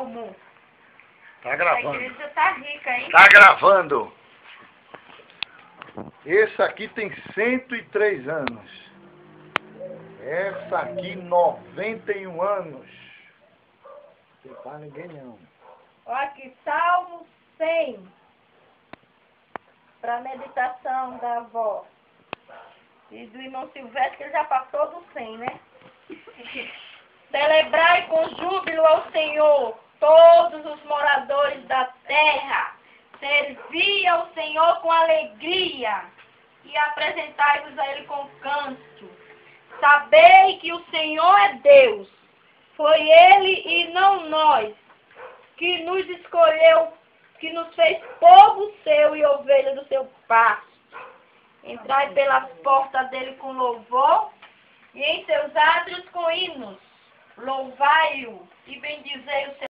Salmo. Tá A gravando. igreja tá rica, hein? Tá gravando. Esse aqui tem 103 anos. Essa aqui 91 anos. Não tem pra ninguém não. Olha aqui, Salmo 100. Para meditação da avó. E do irmão Silvestre, que ele já passou do 100, né? Celebrai com júbilo ao Senhor, todos os moradores da terra. Servi ao Senhor com alegria e apresentai-vos a Ele com canto. Sabei que o Senhor é Deus. Foi Ele e não nós que nos escolheu, que nos fez povo seu e ovelha do seu pasto. Entrai pelas portas dele com louvor e em seus átrios com hinos. Louvai-o e bendizei o seu